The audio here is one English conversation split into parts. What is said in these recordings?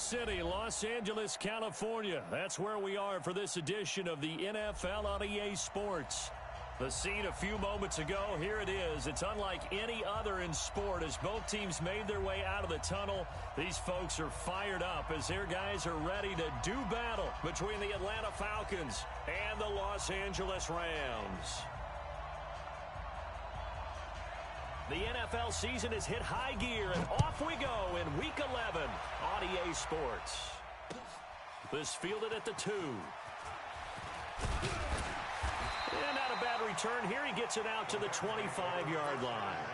City, Los Angeles, California. That's where we are for this edition of the NFL on EA Sports. The scene a few moments ago, here it is. It's unlike any other in sport as both teams made their way out of the tunnel. These folks are fired up as their guys are ready to do battle between the Atlanta Falcons and the Los Angeles Rams. The NFL season has hit high gear, and off we go in Week 11 on EA Sports. This fielded at the 2. And not a bad return here. He gets it out to the 25-yard line.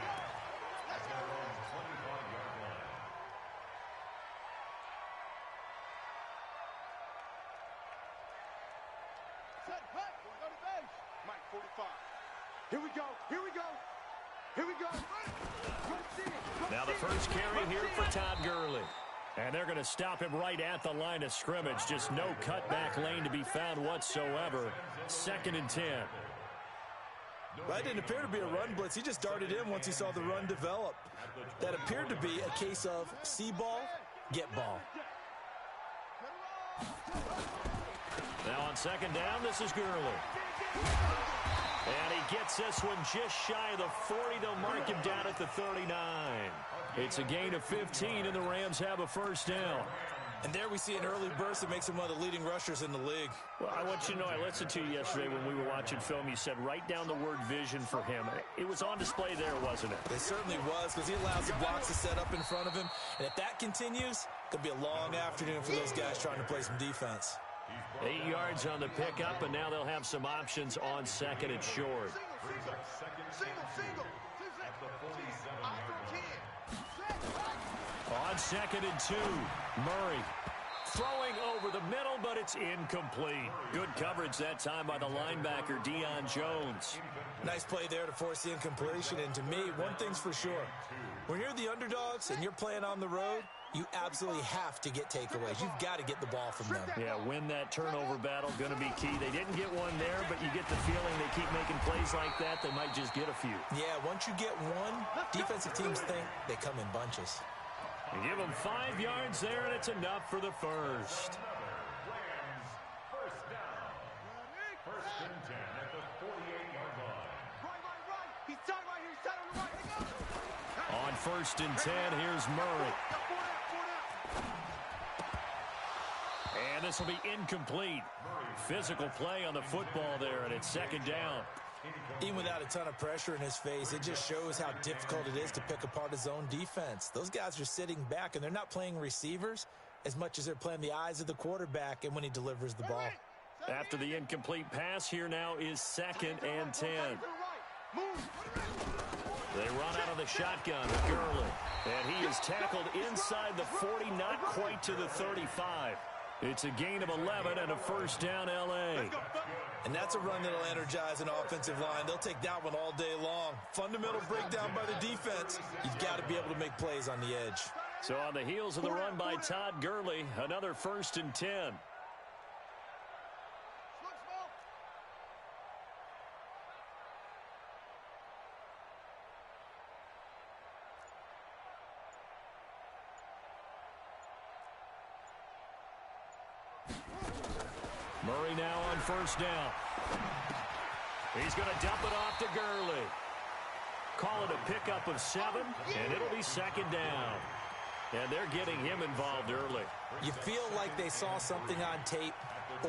Mike 45. Here we go. Here we go. Here we go. Now the first carry here for Todd Gurley. And they're going to stop him right at the line of scrimmage. Just no cutback lane to be found whatsoever. 2nd and 10. That didn't appear to be a run blitz. He just darted in once he saw the run develop. That appeared to be a case of see ball, get ball. Now on 2nd down, this is Gurley. And he gets this one just shy of the 40. They'll mark him down at the 39. It's a gain of 15, and the Rams have a first down. And there we see an early burst that makes him one of the leading rushers in the league. Well, I want you to know, I listened to you yesterday when we were watching film. You said write down the word vision for him. It was on display there, wasn't it? It certainly was, because he allows the blocks to set up in front of him. And if that continues, it'll be a long afternoon for those guys trying to play some defense. 8 yards on the pickup, and now they'll have some options on 2nd and short. On 2nd and 2, Murray throwing over the middle, but it's incomplete. Good coverage that time by the linebacker, Deion Jones. Nice play there to force the incompletion, and to me, one thing's for sure. When you're the underdogs and you're playing on the road, you absolutely have to get takeaways. You've got to get the ball from them. Yeah, win that turnover battle, going to be key. They didn't get one there, but you get the feeling they keep making plays like that, they might just get a few. Yeah, once you get one, defensive teams think they come in bunches. You give them 5 yards there, and it's enough for the first. First down. First and 10 at the 48-yard line. Right. He's tied right here. He's tied on the right. On 1st and 10, here's Murray. And this will be incomplete. Physical play on the football there, and it's 2nd down. Even without a ton of pressure in his face, it just shows how difficult it is to pick apart his own defense. Those guys are sitting back, and they're not playing receivers as much as they're playing the eyes of the quarterback and when he delivers the ball. After the incomplete pass, here now is 2nd and 10. They run out of the shotgun with Gurley. And he is tackled inside the 40, not quite to the 35. It's a gain of 11 and a first down, L.A. And that's a run that'll energize an offensive line. They'll take that one all day long. Fundamental breakdown by the defense. You've got to be able to make plays on the edge. So on the heels of the run by Todd Gurley, another 1st and 10. Murray now on 1st down. He's going to dump it off to Gurley. Call it a pickup of 7, and it'll be 2nd down. And they're getting him involved early. You feel like they saw something on tape,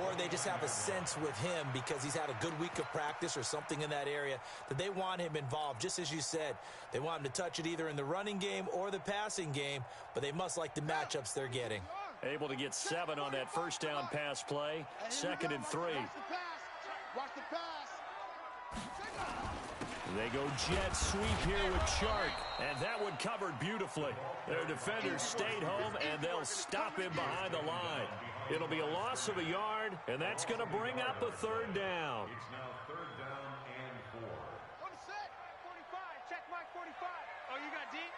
or they just have a sense with him because he's had a good week of practice or something in that area that they want him involved. Just as you said, they want him to touch it either in the running game or the passing game, but they must like the matchups they're getting. Able to get 7 on that first down pass play. 2nd and 3. Watch the pass. They go jet sweep here with Chark, and that one covered beautifully. Their defenders stayed home, and they'll stop him behind the line. It'll be a loss of a yard, and that's going to bring up a 3rd down. It's now 3rd down and 4. On the set. 45. Check Mike 45. Oh, you got deep?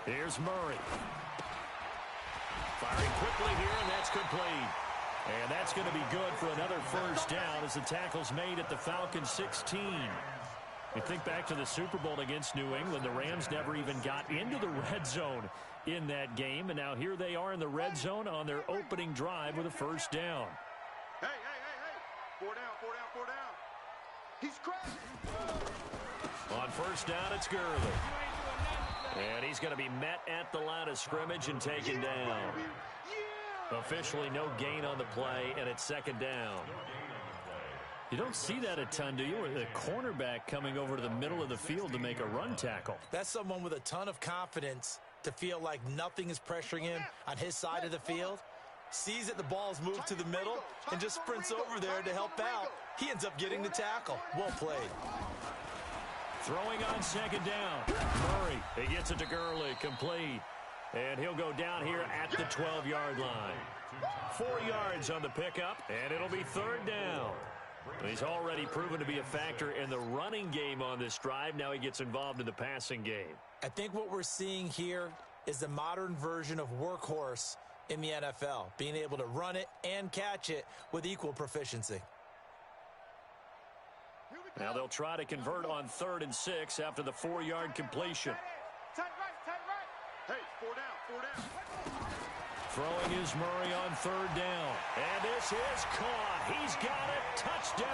Here's Murray. Firing quickly here, and that's complete. And that's going to be good for another first down as the tackle's made at the Falcons 16. You think back to the Super Bowl against New England. The Rams never even got into the red zone in that game. And now here they are in the red zone on their opening drive with a first down. Hey. 4 down. He's crashing. On first down, it's Gurley. And he's going to be met at the line of scrimmage and taken down. Officially no gain on the play, and it's second down. You don't see that a ton, do you? The cornerback coming over to the middle of the field to make a run tackle. That's someone with a ton of confidence to feel like nothing is pressuring him on his side of the field. Sees that the ball's moved to the middle and just sprints over there to help out. He ends up getting the tackle. Well played. Throwing on second down. Murray, he gets it to Gurley, complete. And he'll go down here at the 12-yard line. 4 yards on the pickup, and it'll be third down. He's already proven to be a factor in the running game on this drive. Now he gets involved in the passing game. I think what we're seeing here is the modern version of workhorse in the NFL, being able to run it and catch it with equal proficiency. Now they'll try to convert on 3rd and 6 after the 4-yard completion. Tight right. Hey, 4 down. Throwing is Murray on 3rd down. And this is caught. He's got it. Touchdown,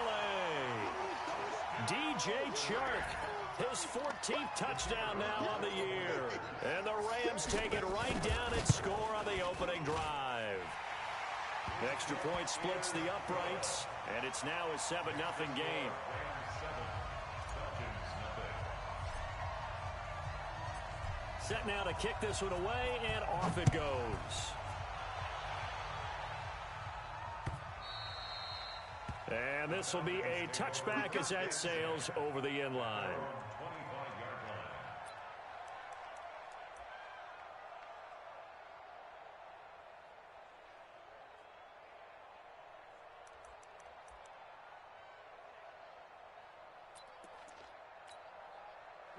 L.A. DJ Chark, his 14th touchdown now on the year. And the Rams take it right down and score on the opening drive. Extra point splits the uprights, and it's now a 7-0 game. Set now to kick this one away, and off it goes. And this will be a touchback as that sails over the end line.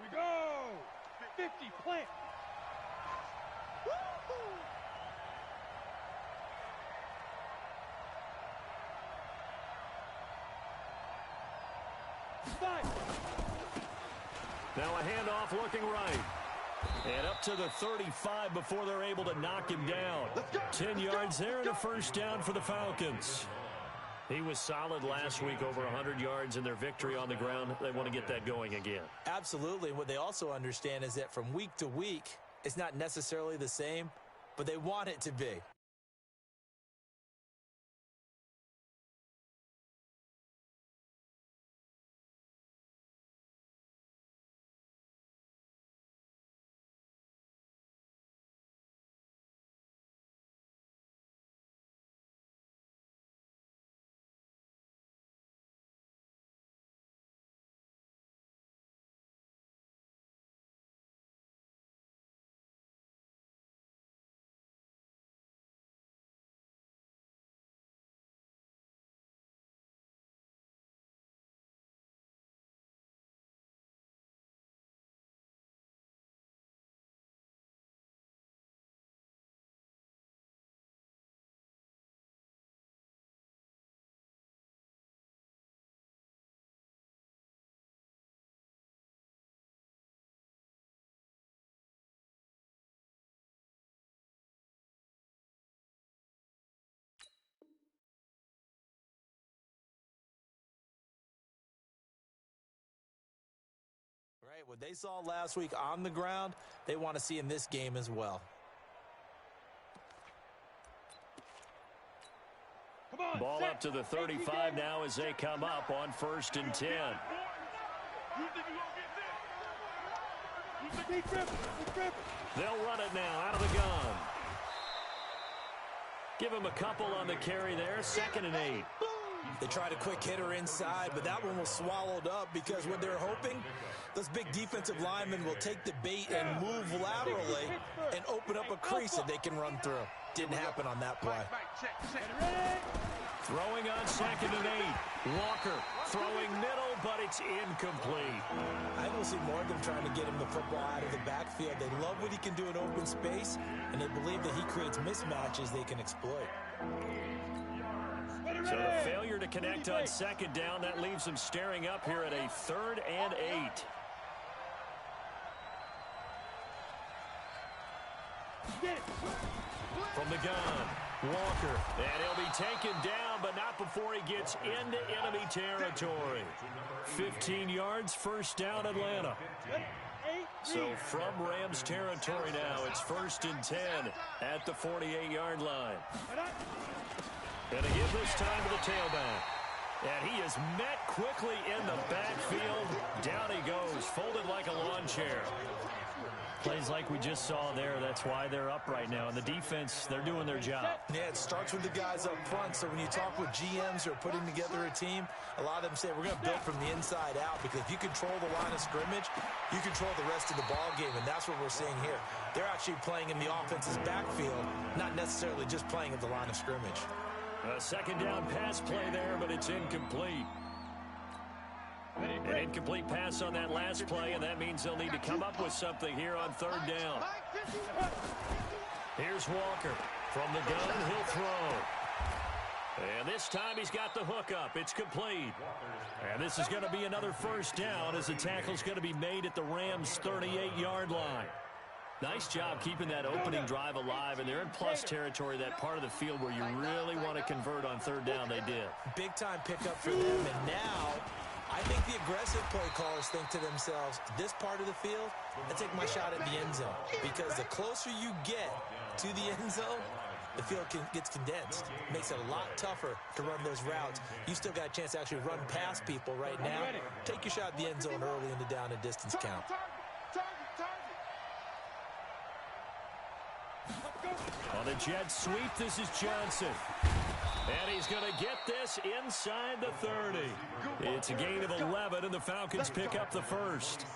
We go! 50 plant. Now a handoff looking right. And up to the 35 before they're able to knock him down. 10 yards there and a first down for the Falcons. He was solid last week, over 100 yards in their victory on the ground. They want to get that going again. Absolutely. And what they also understand is that from week to week, it's not necessarily the same, but they want it to be. Right, what they saw last week on the ground, they want to see in this game as well. Ball up to the 35 now as they come up on 1st and 10. They'll run it now out of the gun. Give him a couple on the carry there. 2nd and 8. They tried a quick hitter inside, but that one was swallowed up because what they're hoping, those big defensive linemen will take the bait and move laterally and open up a crease that they can run through. Didn't happen on that play. Throwing on 2nd and 8. Walker throwing middle, but it's incomplete. I will see more of them trying to get him the football out of the backfield. They love what he can do in open space, and they believe that he creates mismatches they can exploit. So the failure to connect on second down, that leaves them staring up here at a 3rd and 8. From the gun, Walker, and he'll be taken down, but not before he gets into enemy territory. 15 yards, first down, Atlanta. So from Rams territory now, it's 1st and 10 at the 48-yard line. And they give this time to the tailback. And he is met quickly in the backfield. Down he goes, folded like a lawn chair. Plays like we just saw there. That's why they're up right now. And the defense, they're doing their job. Yeah, it starts with the guys up front. So when you talk with GMs who are putting together a team, a lot of them say we're going to build from the inside out, because if you control the line of scrimmage, you control the rest of the ball game. And that's what we're seeing here. They're actually playing in the offense's backfield, not necessarily just playing at the line of scrimmage. A second down pass play there, but it's incomplete. An incomplete pass on that last play, and that means they'll need to come up with something here on 3rd down. Here's Walker. From the gun, he'll throw. And this time he's got the hook up. It's complete. And this is going to be another first down, as the tackle's going to be made at the Rams' 38-yard line. Nice job keeping that opening drive alive, and they're in plus territory, that part of the field where you really want to convert on 3rd down. They did. Big-time pickup for them, and now I think the aggressive play callers think to themselves, this part of the field, I take my shot at the end zone. Because the closer you get to the end zone, the field gets condensed. It makes it a lot tougher to run those routes. You still got a chance to actually run past people right now. Take your shot at the end zone early in the down and distance count. On the jet sweep, this is Johnson. And he's going to get this inside the 30. It's a gain of 11, and the Falcons pick up the first.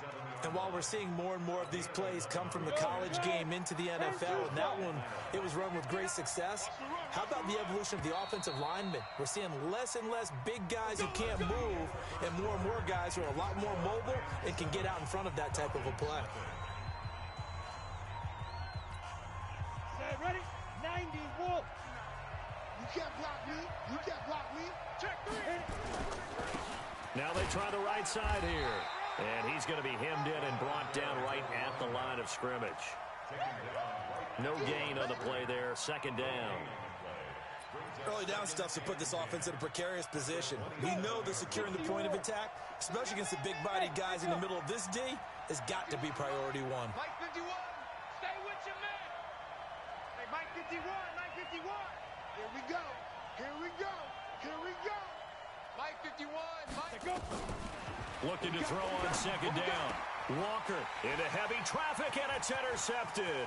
And while we're seeing more and more of these plays come from the college game into the NFL, and that one, it was run with great success, how about the evolution of the offensive linemen? We're seeing less and less big guys who can't move, and more guys who are a lot more mobile and can get out in front of that type of a play. Ready? 90, Wolf. You can't block me. You can't block me. Check 3. Now they try the right side here. And he's going to be hemmed in and brought down right at the line of scrimmage. No gain on the play there. 2nd down. Early down stuff to put this offense in a precarious position. We know that securing the point of attack, especially against the big-bodied guys in the middle of this D, has got to be priority one. Mike 51. Stay with your man. Hey, Mike 51. Mike 51. Here we go. Here we go. Here we go. Mike 51. Mike. Go. Looking to throw on 2nd down. Walker into heavy traffic, and it's intercepted.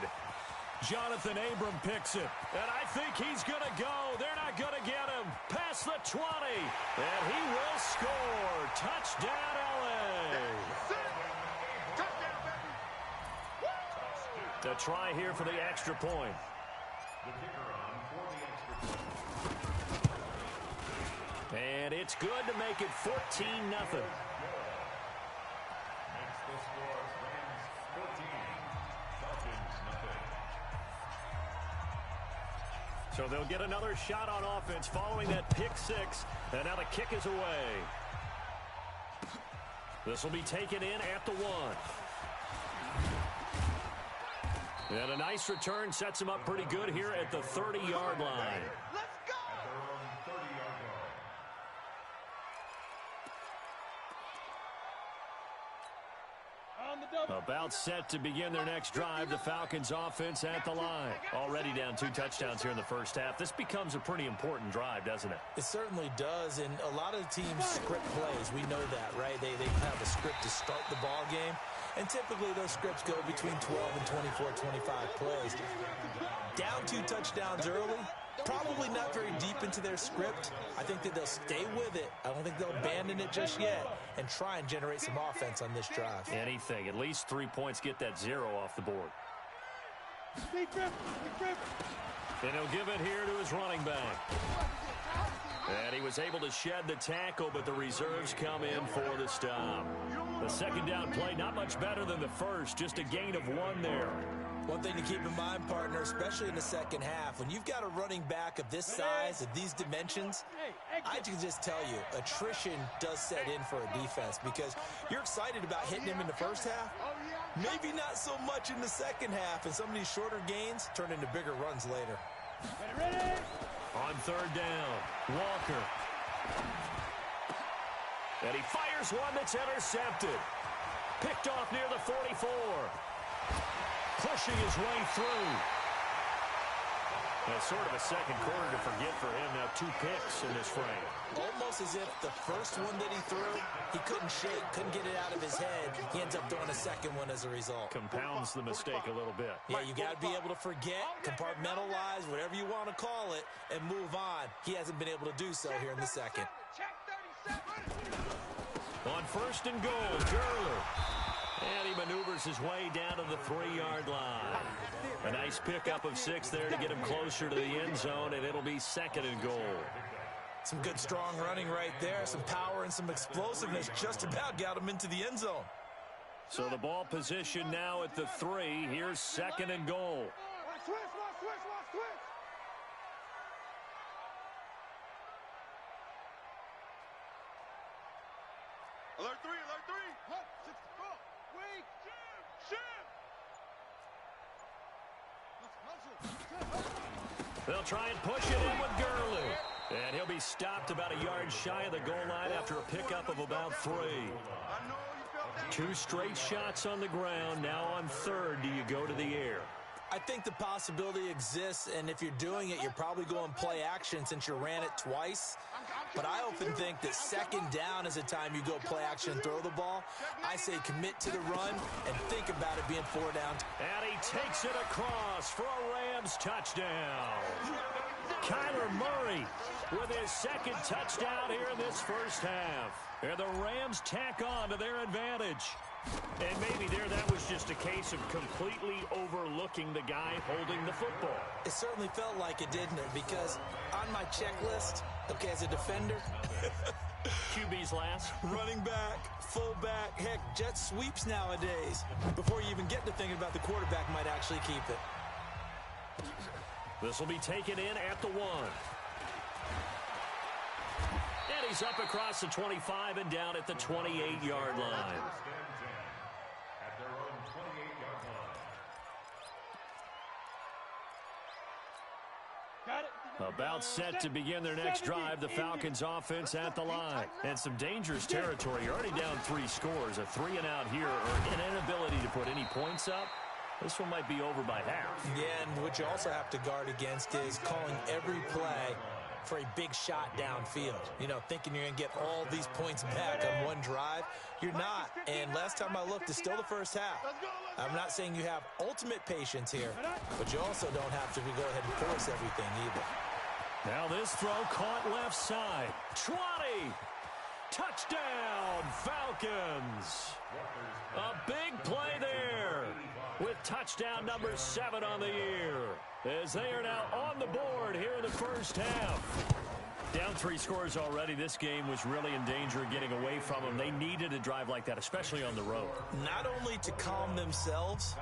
Jonathan Abram picks it, and I think he's going to go. They're not going to get him. Past the 20, and he will score. Touchdown, L.A. Touchdown, baby. The try here for the extra point. And it's good to make it 14-0. So they'll get another shot on offense following that pick 6. And now the kick is away. This will be taken in at the 1. And a nice return sets him up pretty good here at the 30-yard line. Let's go. About set to begin their next drive. The Falcons offense at the line. Already down 2 touchdowns here in the first half. This becomes a pretty important drive, doesn't it? It certainly does, and a lot of the teams script plays. We know that, right? They have a script to start the ball game, and typically those scripts go between 12 and 24, 25 plays. Down 2 touchdowns early, probably not very deep into their script. I think that they'll stay with it. I don't think they'll abandon it just yet and try and generate some offense on this drive. Anything. At least 3 points, get that 0 off the board. And he'll give it here to his running back. And he was able to shed the tackle, but the reserves come in for the stop. The 2nd down play, not much better than the first, just a gain of 1 there. One thing to keep in mind, partner, especially in the second half, when you've got a running back of this size, of these dimensions, I can just tell you, attrition does set in for a defense because you're excited about hitting him in the first half. Maybe not so much in the second half, and some of these shorter gains turn into bigger runs later. On third down, Walker. And he fires one that's intercepted. Picked off near the 44. Pushing his way through. That's sort of a second quarter to forget for him. Now 2 picks in this frame. Almost as if the first one that he threw, he couldn't shake, couldn't get it out of his head. He ends up throwing a second one as a result. Compounds the mistake a little bit. Yeah, you got to be able to forget, compartmentalize, whatever you want to call it, and move on. He hasn't been able to do so here in the second. On first and goal, Gurley. And he maneuvers his way down to the 3-yard line. A nice pickup of 6 there to get him closer to the end zone, and it'll be second and goal. Some good, strong running right there. Some power and some explosiveness just about got him into the end zone. So the ball position now at the 3. Here's second and goal. Switch. Alert 3. Wait. They'll try and push it in with Gurley. And he'll be stopped about a yard shy of the goal line after a pickup of about 3. 2 straight shots on the ground. Now on third, do you go to the air? I think the possibility exists, and if you're doing it, you're probably going play action since you ran it twice. But I often think that second down is the time you go play action and throw the ball. I say commit to the run and think about it being 4 down. And he takes it across for a Rams touchdown. Kyler Murray with his second touchdown here in this first half. And the Rams tack on to their advantage. And maybe that was just a case of completely overlooking the guy holding the football. It certainly felt like it, didn't it? Because on my checklist, okay, as a defender, QB's last. Running back, fullback, heck, jet sweeps nowadays. Before you even get to thinking about the quarterback might actually keep it. This will be taken in at the 1. And he's up across the 25 and down at the 28-yard line. About set to begin their next drive, the Falcons offense at the line. And some dangerous territory. You're already down 3 scores. A 3-and-out here, or an inability to put any points up. This one might be over by half. Yeah, and what you also have to guard against is calling every play for a big shot downfield. You know, thinking you're going to get all these points back on one drive. You're not. And last time I looked, it's still the first half. I'm not saying you have ultimate patience here, but you also don't have to go ahead and force everything either. Now this throw caught left side. 20. Touchdown, Falcons. A big play there with touchdown number 7 on the year, as they are now on the board here in the first half. Down 3 scores already. This game was really in danger of getting away from them. They needed a drive like that, especially on the road. Not only to calm themselves,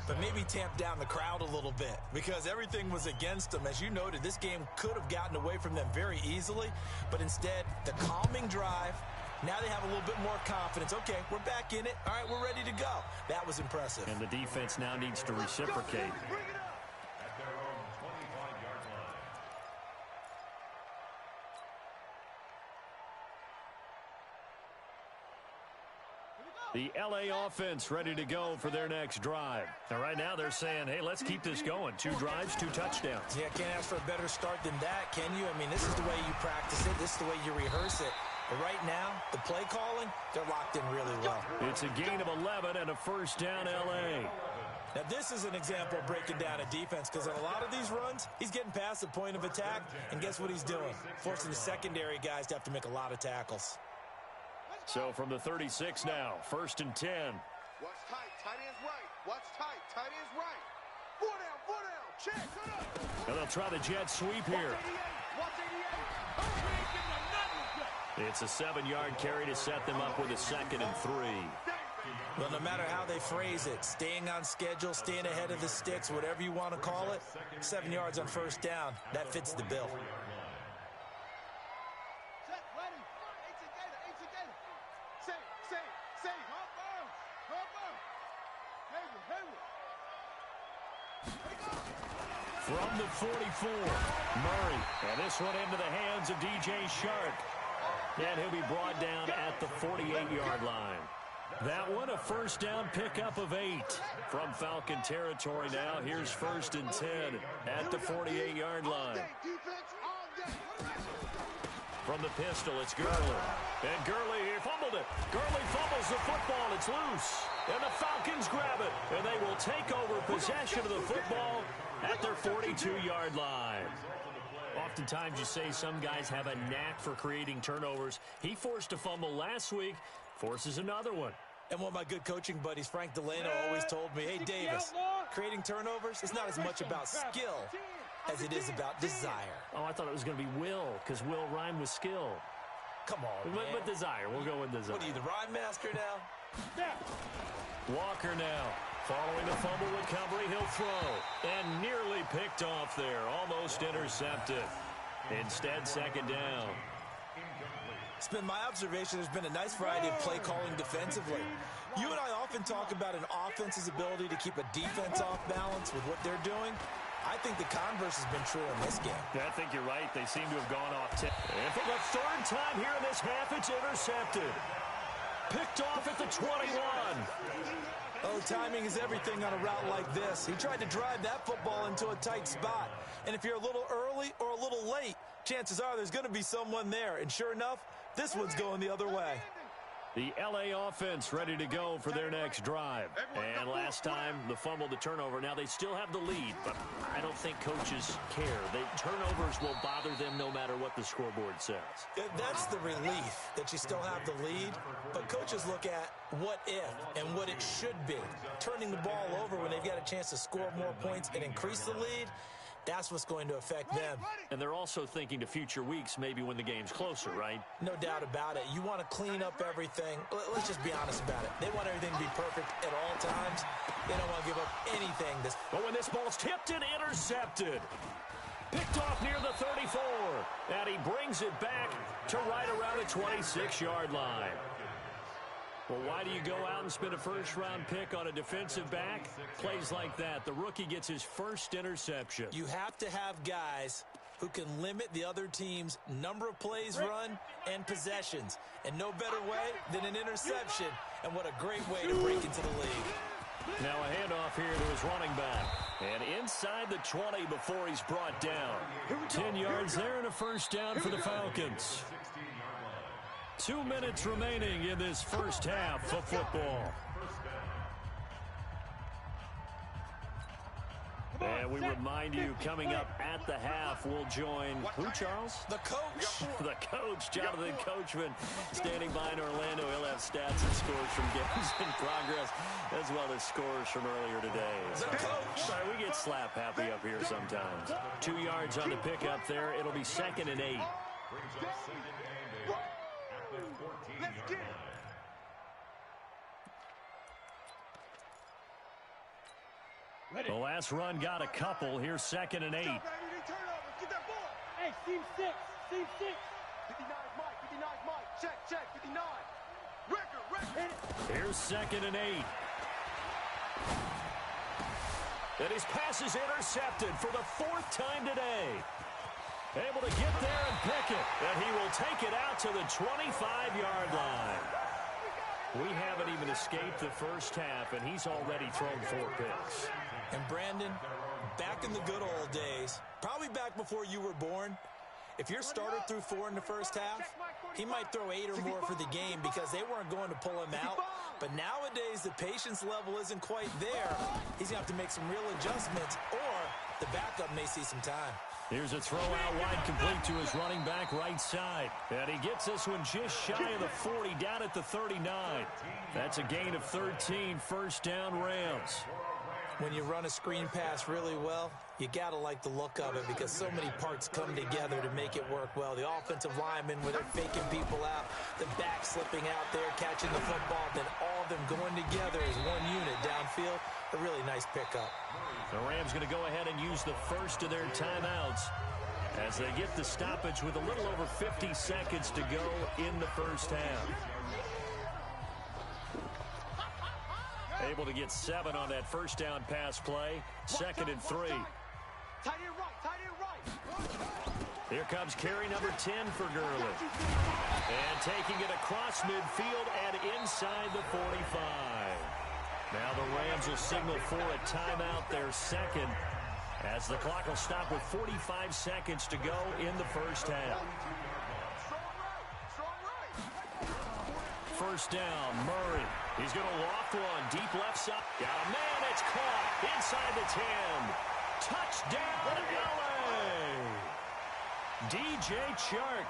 but maybe tamp down the crowd a little bit, because everything was against them. As you noted, this game could have gotten away from them very easily, but instead, the calming drive, now they have a little bit more confidence. Okay, we're back in it. All right, we're ready to go. That was impressive. And the defense now needs to reciprocate. The LA offense ready to go for their next drive. And right now they're saying, hey, let's keep this going. 2 drives, 2 touchdowns. Yeah, can't ask for a better start than that, can you? I mean, this is the way you practice it. This is the way you rehearse it. But right now, the play calling, they're locked in really well. It's a gain of 11 and a first down LA. Now, this is an example of breaking down a defense, because on a lot of these runs, he's getting past the point of attack, and guess what he's doing? Forcing the secondary guys to have to make a lot of tackles. So from the 36 now, first and 10. Watch tight end's right. Watch tight end's right. 4 down, check. And they'll try the jet sweep here. It's a 7-yard carry to set them up with a 2nd and 3. Well, no matter how they phrase it, staying on schedule, staying ahead of the sticks, whatever you want to call it, 7 yards on first down, that fits the bill. From the 44, Murray. And this one into the hands of DJ Shark. And he'll be brought down at the 48-yard line. That one, a first down pickup of 8 from Falcon territory now. Here's 1st and 10 at the 48-yard line. From the pistol, it's Gurley. And Gurley, he fumbled it. Gurley fumbles the football. It's loose. And the Falcons grab it. And they will take over possession of the football at their 42-yard line. Oftentimes you say some guys have a knack for creating turnovers. He forced a fumble last week, forces another one. And one of my good coaching buddies, Frank Delano, always told me, hey, Davis, creating turnovers is not as much about skill as it is about desire. Oh, I thought it was going to be will, because will rhyme with skill. Come on, man. But desire. We'll go with desire. What are you, the rhyme master now? Walker now. Following the fumble recovery, he'll throw. And nearly picked off there. Almost intercepted. Instead, 2nd down. It's been my observation there's been a nice variety of play calling defensively. You and I often talk about an offense's ability to keep a defense off balance with what they're doing. I think the converse has been true in this game. Yeah, I think you're right. They seem to have gone off. And for the 3rd time here in this half, it's intercepted. Picked off at the 21. Oh, timing is everything on a route like this. He tried to drive that football into a tight spot. And if you're a little early or a little late, chances are there's going to be someone there. And sure enough, this one's going the other way. The L.A. offense ready to go for their next drive. And last time, the fumble, the turnover. Now they still have the lead, but I don't think coaches care. Turnovers will bother them no matter what the scoreboard says. That's the relief that you still have the lead, but coaches look at what if and what it should be. Turning the ball over when they've got a chance to score more points and increase the lead, that's what's going to affect them. And they're also thinking to future weeks, maybe when the game's closer, right? No doubt about it. You want to clean up everything. Let's just be honest about it. They want everything to be perfect at all times. They don't want to give up anything. But when this ball's tipped and intercepted, picked off near the 34, and he brings it back to right around the 26-yard line. Well, why do you go out and spend a first-round pick on a defensive back? Plays like that. The rookie gets his first interception. You have to have guys who can limit the other team's number of plays run and possessions. And no better way than an interception. And what a great way to break into the league. Now a handoff here to his running back. And inside the 20 before he's brought down. 10 yards there and a first down for the Falcons. 2 minutes remaining in this first half of football. And we remind you, coming up at the half, we'll join who, Charles? The coach. The coach, Jonathan Coachman, standing by in Orlando. He'll have stats and scores from games in progress, as well as scores from earlier today. The coach. Sorry, we get slap happy up here sometimes. 2 yards on the pickup there. It'll be 2nd and 8. Let's get it. The last run got a couple. Here's 2nd and 8. Get that ball. Hey, seam 6. Seam 6. 59 Mike. 59 Mike. Check. 59. Record. Here's 2nd and 8. And his pass is intercepted for the 4th time today. Able to get there and pick it. And he will take it out to the 25-yard line. We haven't even escaped the first half, and he's already thrown 4 picks. And Brandon, back in the good old days, probably back before you were born, if your starter threw 4 in the first half, he might throw 8 or more for the game because they weren't going to pull him out. But nowadays, the patience level isn't quite there. He's going to have to make some real adjustments, or the backup may see some time. Here's a throw out wide, complete to his running back right side. And he gets this one just shy of the 40, down at the 39. That's a gain of 13, first down Rams. When you run a screen pass really well, you got to like the look of it because so many parts come together to make it work well. The offensive linemen, where they're faking people out, the back slipping out there, catching the football, then all them going together as one unit downfield. A really nice pickup. The Rams going to go ahead and use the first of their timeouts as they get the stoppage with a little over 50 seconds to go in the first half. Able to get 7 on that first down pass play. 2nd and 3. Tight end right. Here comes carry number 10 for Gurley. And taking it across midfield and inside the 45. Now the Rams will signal for a timeout, their second, as the clock will stop with 45 seconds to go in the first half. First down, Murray. He's going to loft one, deep left side. Got a man, it's caught inside the 10. Touchdown, LA! DJ Chark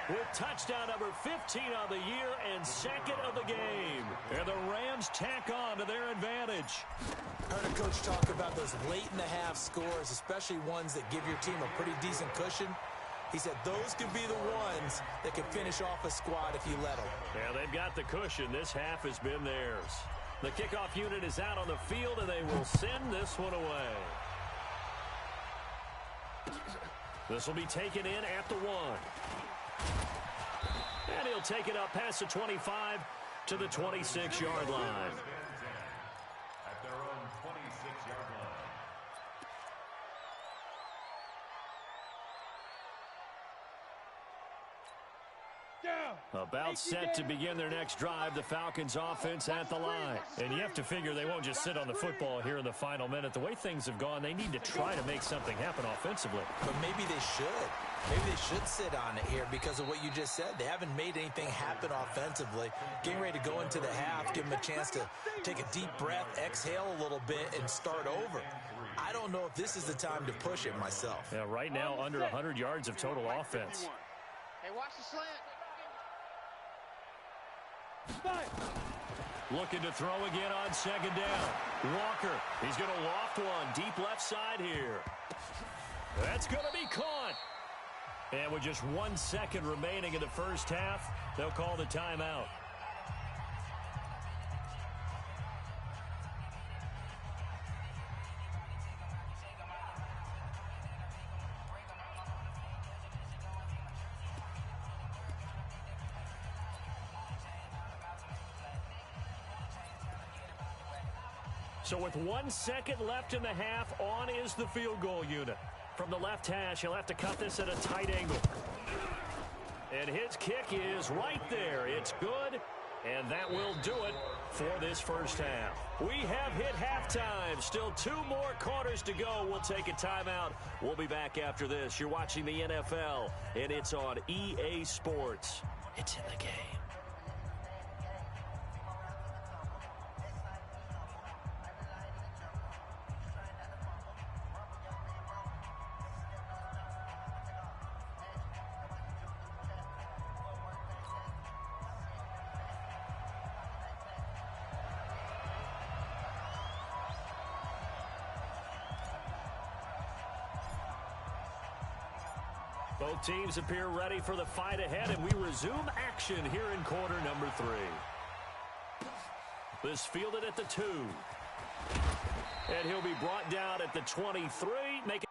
with touchdown number 15 on the year and 2nd of the game. And the Rams tack on to their advantage. I heard a coach talk about those late-in-the-half scores, especially ones that give your team a pretty decent cushion. He said those could be the ones that could finish off a squad if you let them. Yeah, they've got the cushion. This half has been theirs. The kickoff unit is out on the field, and they will send this one away. This will be taken in at the 1. And he'll take it up past the 25 to the 26-yard line. At their own 26-yard line. About set to begin their next drive, the Falcons offense at the line. And you have to figure they won't just sit on the football here in the final minute. The way things have gone, they need to try to make something happen offensively. But maybe they should. Maybe they should sit on it here because of what you just said. They haven't made anything happen offensively. Getting ready to go into the half, give them a chance to take a deep breath, exhale a little bit, and start over. I don't know if this is the time to push it myself. Yeah, right now, under 100 yards of total offense. Hey, watch the slant. Looking to throw again on 2nd down. Walker, he's going to loft one deep left side here. That's going to be caught. And with just 1 second remaining in the first half, they'll call the timeout. So with 1 second left in the half, on is the field goal unit. From the left hash, he'll have to cut this at a tight angle. And his kick is right there. It's good, and that will do it for this first half. We have hit halftime. Still 2 more quarters to go. We'll take a timeout. We'll be back after this. You're watching the NFL, and it's on EA Sports. It's in the game. Both teams appear ready for the fight ahead, and we resume action here in quarter number 3. This fielded at the 2. And he'll be brought down at the 23, making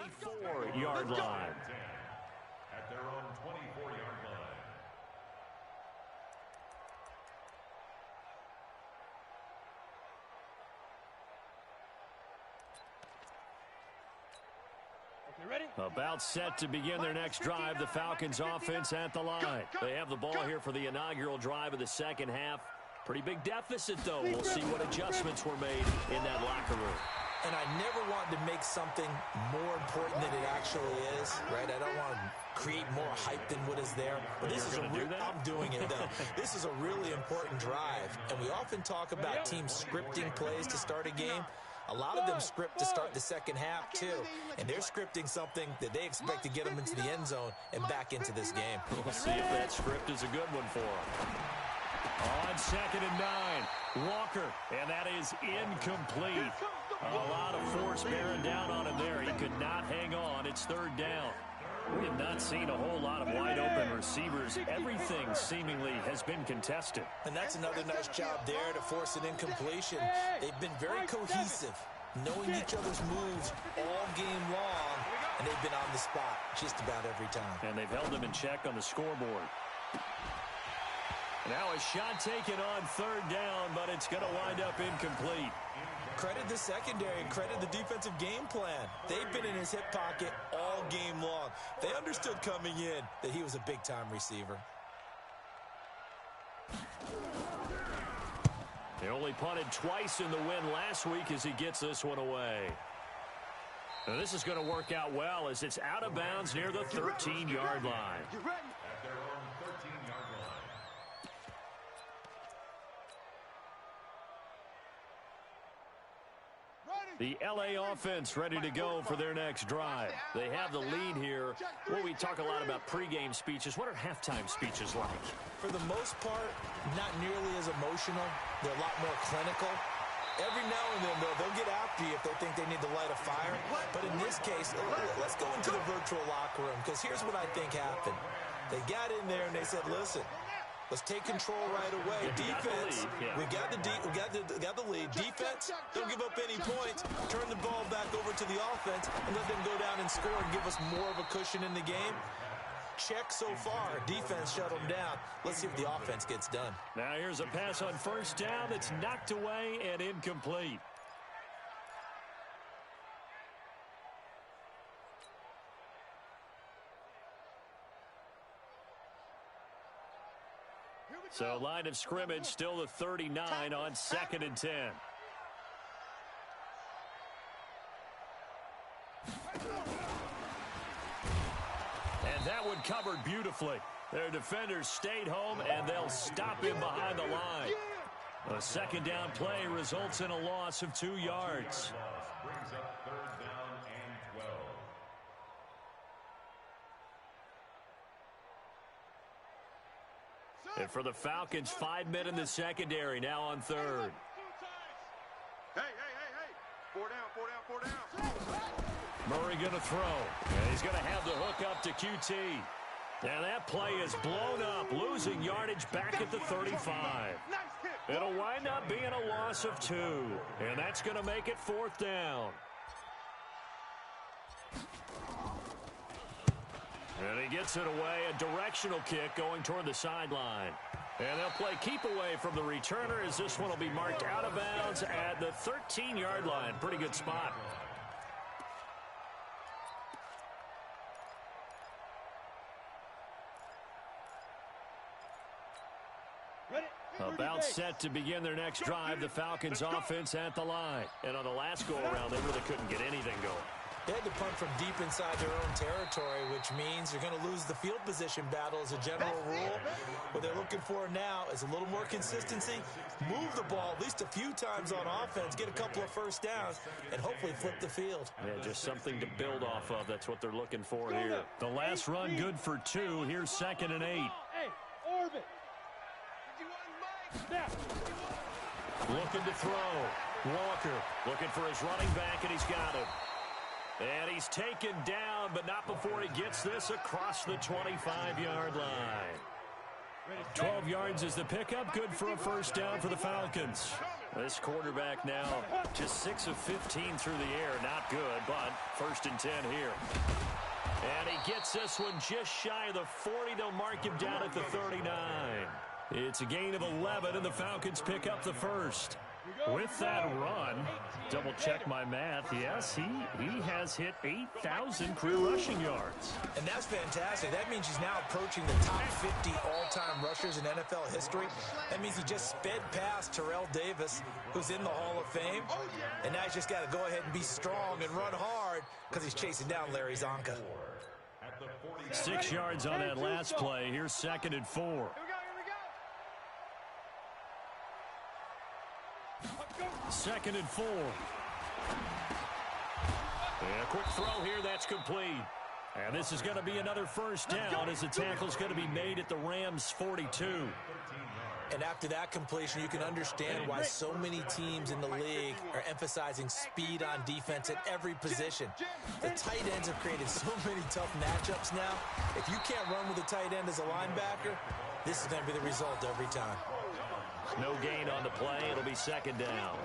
24-yard line. At their own 24-yard line. About set to begin their next drive, the Falcons offense at the line. They have the ball here for the inaugural drive of the second half. Pretty big deficit, though. We'll see what adjustments were made in that locker room. And I never want to make something more important than it actually is, right? I don't want to create more hype than what is there. But this is I'm doing it, though. This is a really important drive. And we often talk about teams scripting plays to start a game. A lot of them script to start the second half, too. And they're scripting something that they expect to get them into the end zone and back into this game. We'll see if that script is a good one for them. On 2nd and 9, Walker, and that is incomplete. A lot of force bearing down on him there. He could not hang on. It's 3rd down. We have not seen a whole lot of wide-open receivers. Everything seemingly has been contested. And that's another nice job there to force an incompletion. They've been very cohesive, knowing each other's moves all game long, and they've been on the spot just about every time. And they've held them in check on the scoreboard. Now a shot taken on 3rd down, but it's going to wind up incomplete. Credit the secondary, credit the defensive game plan. They've been in his hip pocket all game long. They understood coming in that he was a big-time receiver. They only punted twice in the win last week as he gets this one away. Now this is going to work out well as it's out of bounds near the 13-yard line. At their own 13-yard line. The LA offense ready to go for their next drive. They have the lead here. Well, we talk a lot about pregame speeches. What are halftime speeches like? For the most part, not nearly as emotional. They're a lot more clinical. Every now and then, though, they'll get after you if they think they need to light a fire. But in this case, let's go into the virtual locker room, because here's what I think happened. They got in there and they said, listen, let's take control right away. Defense, we got the lead. Defense, don't give up any points. Turn the ball back over to the offense and let them go down and score and give us more of a cushion in the game. Check so far. Defense shut them down. Let's see if the offense gets done. Now here's a pass on 1st down that's knocked away and incomplete. So line of scrimmage still the 39 on 2nd and 10. And that one covered beautifully. Their defenders stayed home, and they'll stop him behind the line. A 2nd down play results in a loss of 2 yards. Brings up 3rd down and 12. And for the Falcons, 5 men in the secondary now on 3rd. Hey. 4 down. Murray going to throw. And he's going to have the hook up to QT. And that play is blown up, losing yardage back at the 35. It'll wind up being a loss of 2. And that's going to make it 4th down. And he gets it away, a directional kick going toward the sideline. And they'll play keep away from the returner as this one will be marked out of bounds at the 13-yard line. Pretty good spot. About set to begin their next drive, the Falcons offense at the line. And on the last go-around, they really couldn't get anything going. They had to punt from deep inside their own territory, which means you're going to lose the field position battle as a general rule. What they're looking for now is a little more consistency, move the ball at least a few times on offense, get a couple of 1st downs, and hopefully flip the field. Yeah, just something to build off of. That's what they're looking for here. The last run good for 2. Here's 2nd and 8. Hey, Orbit. Looking to throw. Walker looking for his running back, and he's got him. And he's taken down, but not before he gets this across the 25-yard line. 12 yards is the pickup. Good for a 1st down for the Falcons. This quarterback now just 6 of 15 through the air. Not good, but 1st and 10 here. And he gets this one just shy of the 40. They'll mark him down at the 39. It's a gain of 11, and the Falcons pick up the first. With that run, double-check my math, yes, he has hit 8,000 career rushing yards. And that's fantastic. That means he's now approaching the top 50 all-time rushers in NFL history. That means he just sped past Terrell Davis, who's in the Hall of Fame. And now he's just got to go ahead and be strong and run hard because he's chasing down Larry Zonka. 6 yards on that last play. Here's 2nd and 4. 2nd and 4. And a quick throw here. That's complete. And this is going to be another first down as the tackle's going to be made at the Rams' 42. And after that completion, you can understand why so many teams in the league are emphasizing speed on defense at every position. The tight ends have created so many tough matchups now. If you can't run with a tight end as a linebacker, this is going to be the result every time. No gain on the play. It'll be 2nd down.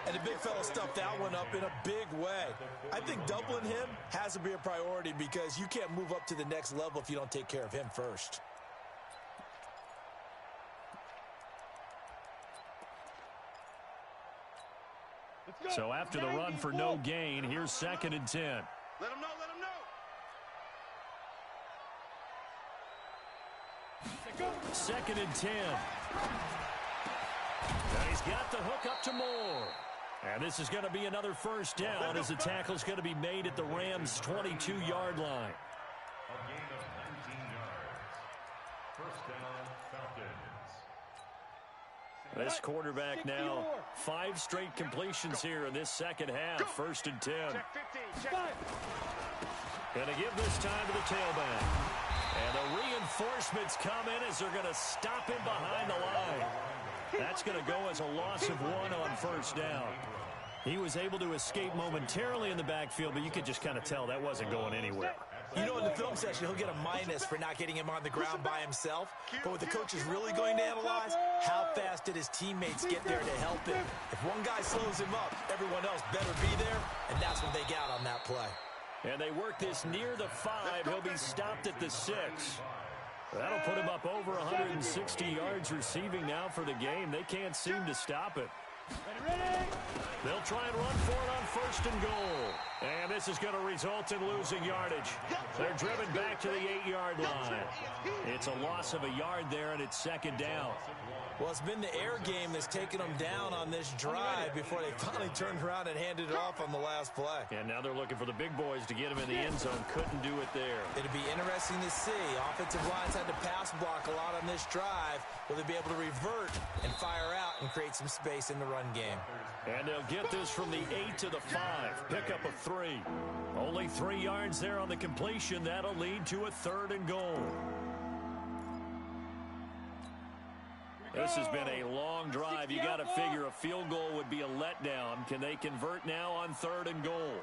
And the big fella stuffed that one up in a big way. I think doubling him has to be a priority because you can't move up to the next level if you don't take care of him first. So after the run for no gain, here's 2nd and 10. Let him know, let him know. 2nd and 10. And he's got the hook up to Moore. And this is going to be another first down as the tackle's going to be made at the Rams' 22-yard line. A gain of 19 yards. First down, Falcons. This quarterback now 5 straight completions here in this second half. 1st and 10. Going to give this time to the tailback. And the reinforcements come in as they're going to stop him behind the line. That's going to go as a loss of 1 on 1st down. He was able to escape momentarily in the backfield, but you could just kind of tell that wasn't going anywhere. You know, in the film session, he'll get a minus for not getting him on the ground by himself. But what the coach is really going to analyze, how fast did his teammates get there to help him? If one guy slows him up, everyone else better be there, and that's what they got on that play. And they work this near the 5. He'll be stopped at the 6. That'll put him up over 160 yards receiving now for the game. They can't seem to stop it. They'll try and run for it on 1st and goal. And this is going to result in losing yardage. They're driven back to the 8-yard line. It's a loss of a yard there, and it's 2nd down. Well, it's been the air game that's taken them down on this drive before they finally turned around and handed it off on the last play. And now they're looking for the big boys to get him in the end zone. Couldn't do it there. It'll be interesting to see. Offensive lines had to pass block a lot on this drive. Will they be able to revert and fire out and create some space in the run game? And they'll get this from the 8 to the 5. Pickup of 3. Only 3 yards there on the completion. That'll lead to a 3rd and goal. This has been a long drive. You got to figure a field goal would be a letdown. Can they convert now on 3rd and goal?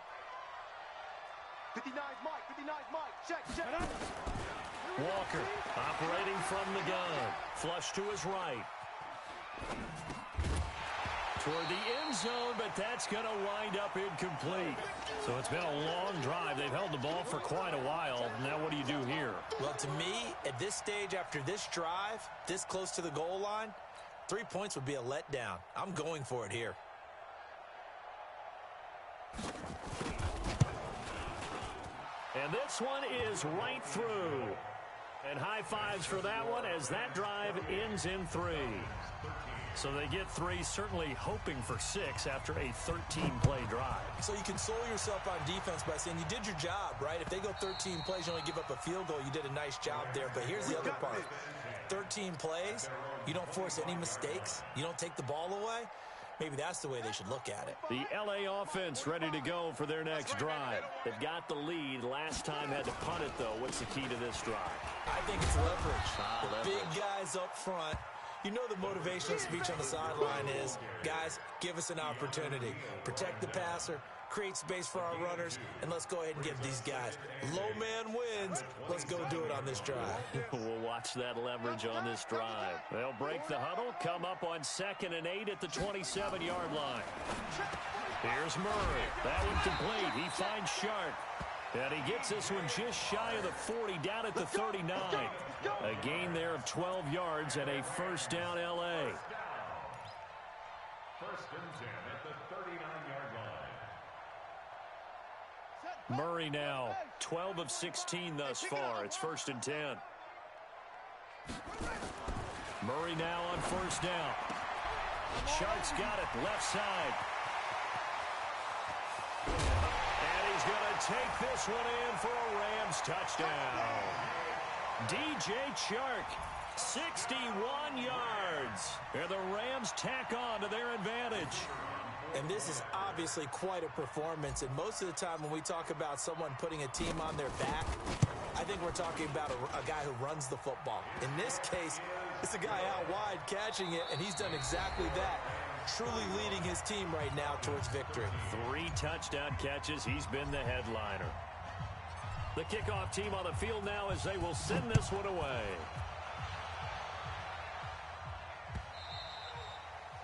59's Mike, 59's Mike. Check. Walker operating from the gun. Flush to his right. Toward the end zone, but that's going to wind up incomplete. So it's been a long drive. They've held the ball for quite a while. Now what do you do here? Well, to me, at this stage, after this drive, this close to the goal line, 3 points would be a letdown. I'm going for it here. And this one is right through. And high fives for that one as that drive ends in 3. So they get 3, certainly hoping for 6 after a 13-play drive. So you console yourself on defense by saying you did your job, right? If they go 13 plays, you only give up a field goal, you did a nice job there. But here's the other part. 13 plays, you don't force any mistakes, you don't take the ball away. Maybe that's the way they should look at it. The LA offense ready to go for their next drive. They've got the lead. Last time had to punt it, though. What's the key to this drive? I think it's leverage. The big guys up front. You know the motivational speech on the sideline is, guys, give us an opportunity. Protect the passer, create space for our runners, and let's go ahead and give these guys. Low man wins. Let's go do it on this drive. We'll watch that leverage on this drive. They'll break the huddle, come up on 2nd and 8 at the 27-yard line. Here's Murray. That one complete. He finds Sharp. And he gets this one just shy of the 40, down at the 39. A gain there of 12 yards and a first down, L.A. First and 10 at the 39-yard line. Murray now 12 of 16 thus far. It's first and 10. Murray now on first down. Sharp's got it left side. And he's going to take this one in for a Rams touchdown. DJ Chark, 61 yards. And the Rams tack on to their advantage. And this is obviously quite a performance. And most of the time when we talk about someone putting a team on their back, I think we're talking about a guy who runs the football. In this case, it's a guy out wide catching it, and he's done exactly that. Truly leading his team right now towards victory. 3 touchdown catches. He's been the headliner. The kickoff team on the field now as they will send this one away.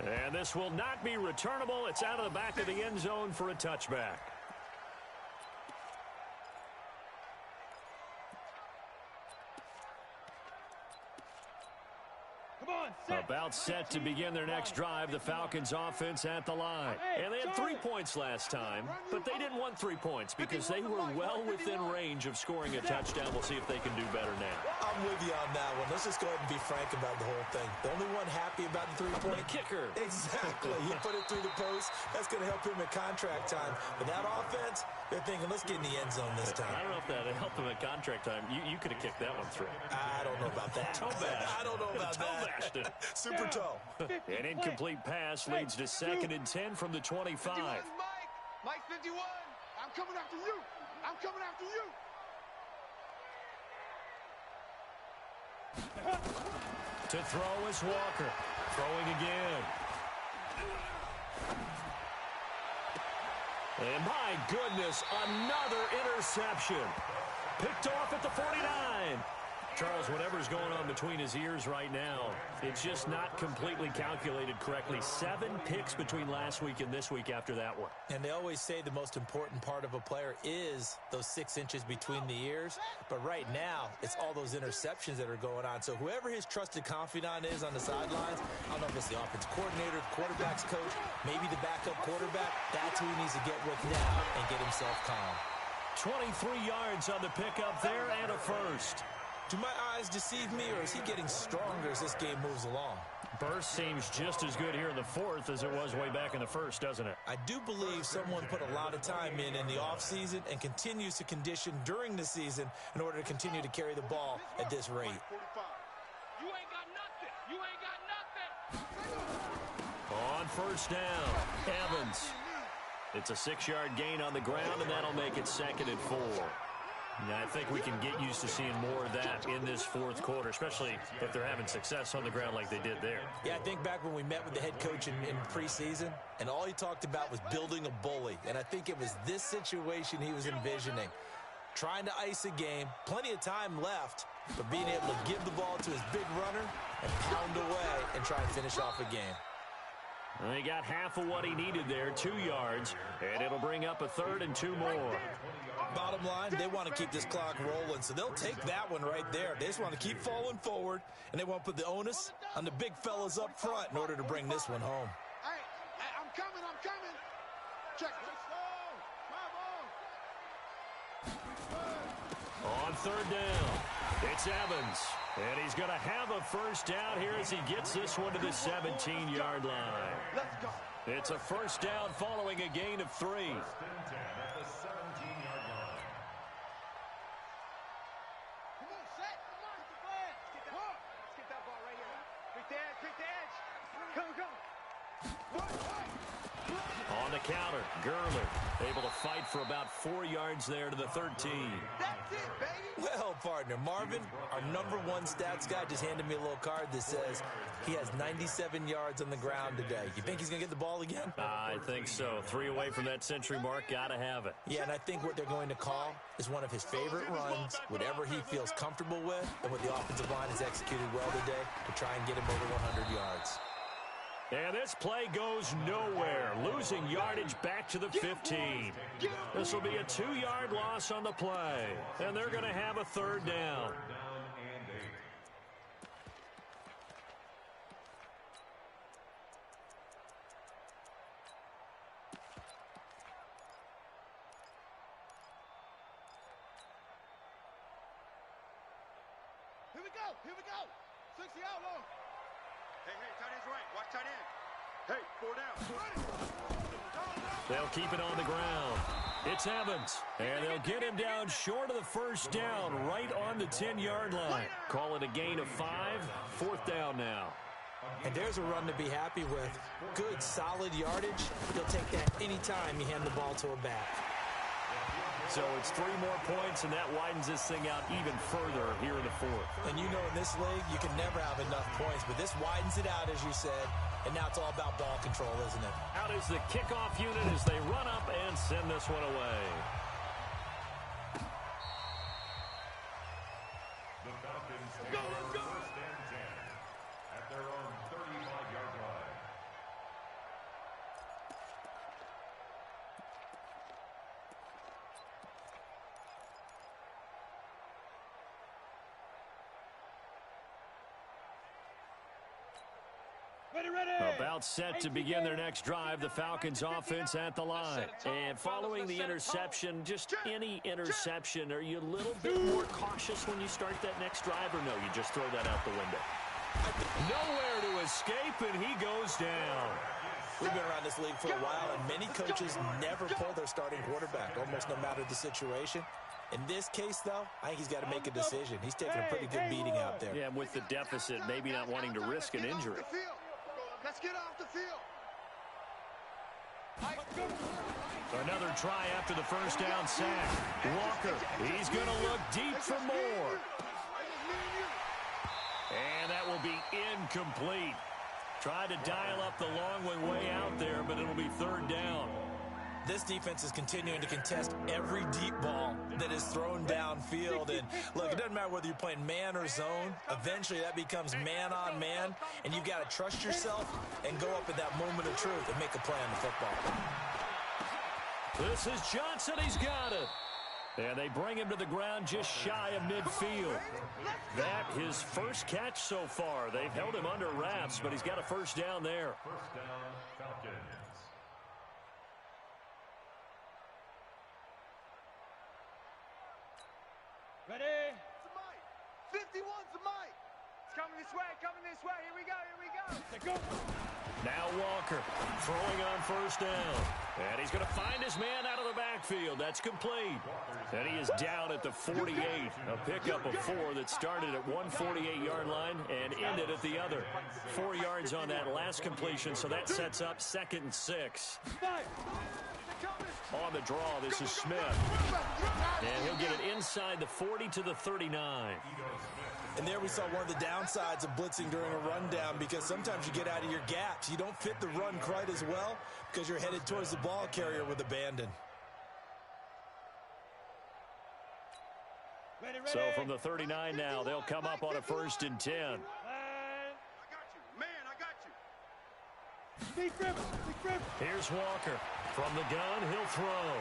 And this will not be returnable. It's out of the back of the end zone for a touchback. About set to begin their next drive, the Falcons offense at the line. And they had 3 points last time, but they didn't want 3 points because they were well within range of scoring a touchdown. We'll see if they can do better now. I'm with you on that one. Let's just go ahead and be frank about the whole thing. The only one happy about the 3-point kicker. Exactly. He put it through the post. That's going to help him at contract time. But that offense, they're thinking, let's get in the end zone this time. I don't know if that helped him at contract time. You could have kicked that one through. I don't know about that. I don't know about that. Super toe. An incomplete pass leads to 2nd and 10 from the 25. 51, Mike 51. I'm coming after you. I'm coming after you. To throw is Walker. Throwing again. And my goodness, another interception. Picked off at the 49. Charles, whatever's going on between his ears right now, it's just not completely calculated correctly. 7 picks between last week and this week after that one. And they always say the most important part of a player is those 6 inches between the ears. But right now, it's all those interceptions that are going on. So whoever his trusted confidant is on the sidelines, I don't know if it's the offense coordinator, the quarterback's coach, maybe the backup quarterback, that's who he needs to get with now and get himself calm. 23 yards on the pickup there and a first. Do my eyes deceive me, or is he getting stronger as this game moves along? Burst seems just as good here in the 4th as it was way back in the 1st, doesn't it? I do believe someone put a lot of time in the offseason and continues to condition during the season in order to continue to carry the ball at this rate. You ain't got nothing. You ain't got nothing. On first down, Evans. It's a 6-yard gain on the ground, and that'll make it 2nd and 4. Now, I think we can get used to seeing more of that in this 4th quarter, especially if they're having success on the ground like they did there. Yeah, I think back when we met with the head coach in preseason, and all he talked about was building a bully. And I think it was this situation he was envisioning. Trying to ice a game, plenty of time left, but being able to give the ball to his big runner and pound away and try and finish off a game. Well, he got half of what he needed there, 2 yards, and it'll bring up a 3rd and 2 more. Bottom line, they want to keep this clock rolling, so they'll take that one right there. They just want to keep falling forward, and they want to put the onus on the big fellas up front in order to bring this one home. Hey, I'm coming. Check. On 3rd down, it's Evans. And he's going to have a first down here as he gets this one to the 17-yard line. Let's go. It's a first down following a gain of 3. First and 10 at the 17-yard line. Come on, set. Come on. Let's get that ball right here. Quick the edge. Come. On the counter, Gurley able to fight for about 4 yards there to the 13. That's it, baby. Well, partner, Marvin, our #1 stats guy, just handed me a little card that says he has 97 yards on the ground today. You think he's going to get the ball again? I think so. 3 away from that century mark. Got to have it. Yeah, and I think what they're going to call is one of his favorite runs, whatever he feels comfortable with, and what the offensive line has executed well today to try and get him over 100 yards. And this play goes nowhere, losing yardage back to the 15. This will be a 2-yard loss on the play, and they're going to have a 3rd down. Here we go. 60 out long. Hey, tight end's right. Watch tight end. Hey, 4 down. They'll keep it on the ground. It's Evans, and they'll get him down short of the 1st down, right on the 10-yard line. Call it a gain of 5, 4th down now. And there's a run to be happy with. Good, solid yardage. He'll take that anytime you hand the ball to a back. So it's 3 more points, and that widens this thing out even further here in the 4th. And you know in this league, you can never have enough points, but this widens it out, as you said, and now it's all about ball control, isn't it? Out is the kickoff unit as they run up and send this one away. The Falcons take over 1st and 10 at their own 35-yard line. About set to begin their next drive, the Falcons offense at the line. And following the interception, just any interception, are you a little bit more cautious when you start that next drive, or no, you just throw that out the window? Nowhere to escape, and he goes down. We've been around this league for a while, and many coaches never pull their starting quarterback, almost no matter the situation. In this case, though, I think he's got to make a decision. He's taking a pretty good beating out there. Yeah, with the deficit, maybe not wanting to risk an injury. Let's get off the field. Another try after the 1st down sack. Walker, he's going to look deep for more. And that will be incomplete. Tried to dial up the long way out there, but it'll be 3rd down. This defense is continuing to contest every deep ball that is thrown downfield. And, look, it doesn't matter whether you're playing man or zone. Eventually, that becomes man-on-man, and you've got to trust yourself and go up at that moment of truth and make a play on the football. This is Johnson. He's got it. And they bring him to the ground just shy of midfield. That his 1st catch so far. They've held him under wraps, but he's got a 1st down there. 1st down, Falcons. Ready? It's a Mike. 51's a Mike. It's coming this way, Here we go. Now Walker throwing on 1st down. And he's going to find his man out of the backfield. That's complete. And he is down at the 48. A pickup of 4 that started at 148-yard line and ended at the other. 4 yards on that last completion, so that sets up 2nd and 6. On the draw, this is Smith. And he'll get it inside the 40 to the 39. And there we saw one of the downsides of blitzing during a rundown, because sometimes you get out of your gaps. You don't fit the run quite as well because you're headed towards the ball carrier with abandon. So from the 39 now, they'll come up on a 1st and 10. I got you. Man, I got you. Big grip. Here's Walker. From the gun, he'll throw.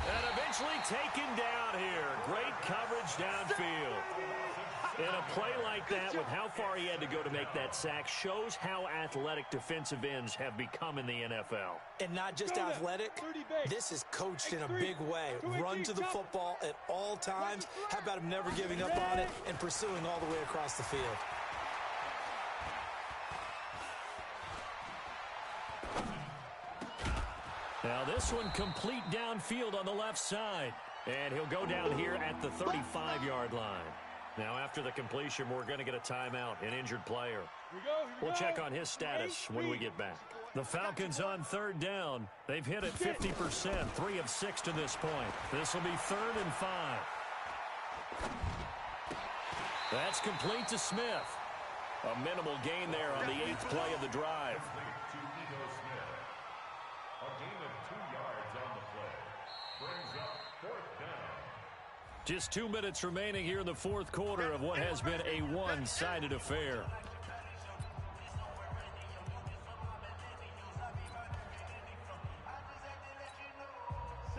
And eventually taken down here. Great coverage downfield. In a play like that, with how far he had to go to make that sack, shows how athletic defensive ends have become in the NFL. And not just athletic, this is coached in a big way. Run to the football at all times. How about him never giving up on it and pursuing all the way across the field? Now this one complete downfield on the left side. And he'll go down here at the 35-yard line. Now, after the completion, we're going to get a timeout, an injured player. We'll check on his status when we get back. The Falcons on third down. They've hit it 50%, 3 of 6 to this point. This will be 3rd and 5. That's complete to Smith. A minimal gain there on the 8th play of the drive. Just 2 minutes remaining here in the 4th quarter of what has been a one-sided affair.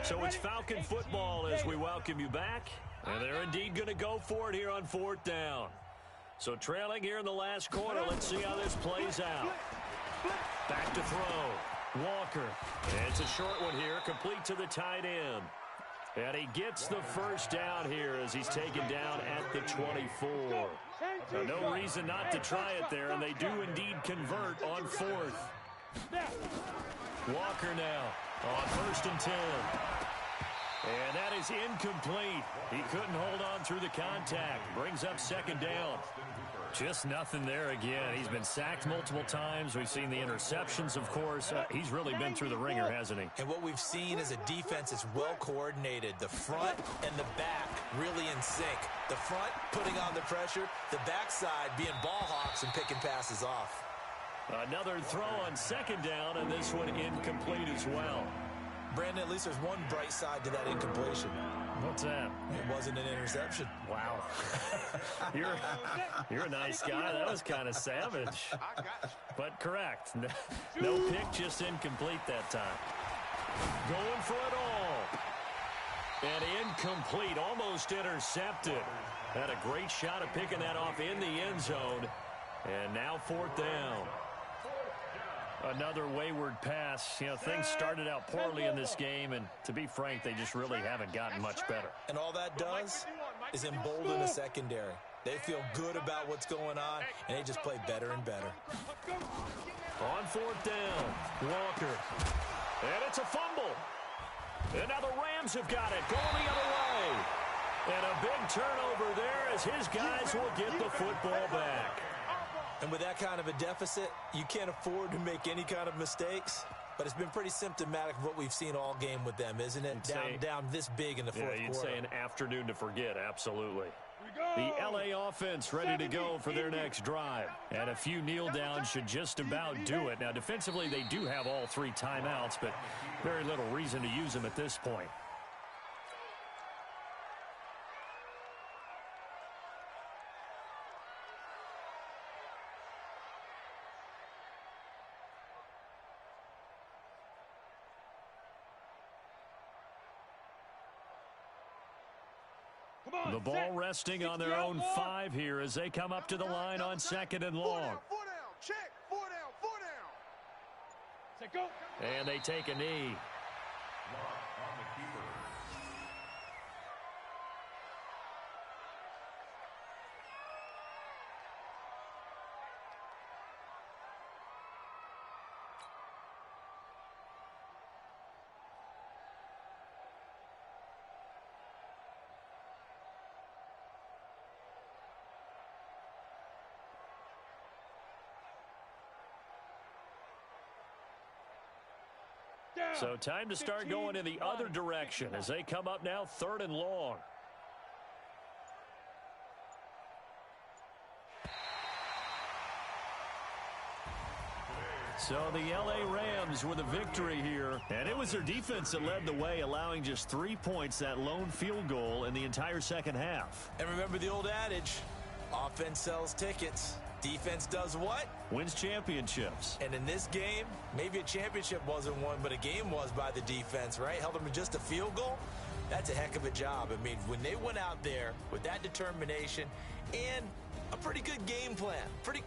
So it's Falcon football as we welcome you back. And they're indeed going to go for it here on 4th down. So trailing here in the last quarter, let's see how this plays out. Back to throw. Walker. And it's a short one here, complete to the tight end. And he gets the first down here as he's taken down at the 24. So no reason not to try it there, and they do indeed convert on 4th. Walker now on 1st and 10. And that is incomplete. He couldn't hold on through the contact. Brings up 2nd down. Just nothing there again. He's been sacked multiple times. We've seen the interceptions, of course. He's really been through the ringer, hasn't he? And what we've seen is a defense that's well coordinated. The front and the back really in sync. The front putting on the pressure. The backside being ball hawks and picking passes off. Another throw on 2nd down, and this one incomplete as well. Brandon, at least there's one bright side to that incompletion. What's that? It wasn't an interception. Wow. You're a nice guy. That was kind of savage. But correct. No pick, just incomplete that time. Going for it all. And incomplete, almost intercepted. Had a great shot at picking that off in the end zone. And now 4th down. Another wayward pass. You know, things started out poorly in this game, and to be frank, they just really haven't gotten much better. And all that does is embolden the secondary. They feel good about what's going on, and they just play better and better. On 4th down, Walker. And it's a fumble. And now the Rams have got it, going the other way. And a big turnover there as his guys will get the football back. And with that kind of a deficit, you can't afford to make any kind of mistakes. But it's been pretty symptomatic of what we've seen all game with them, isn't it? Down this big in the 4th quarter. Yeah, you'd say an afternoon to forget, absolutely. The LA offense ready to go for their next drive. And a few kneel downs should just about do it. Now, defensively, they do have all 3 timeouts, but very little reason to use them at this point. The ball resting on their own 5 here as they come up to the line on 2nd and long. 4 down, check, 4 down. And they take a knee. So time to start going in the other direction as they come up now 3rd and long. So the LA Rams with a victory here. And it was their defense that led the way, allowing just 3 points, that lone field goal in the entire second half. And remember the old adage, offense sells tickets. Defense does what? Wins championships. And in this game, maybe a championship wasn't won, but a game was by the defense, right? Held them to just a field goal. That's a heck of a job. I mean, when they went out there with that determination and a pretty good game plan, pretty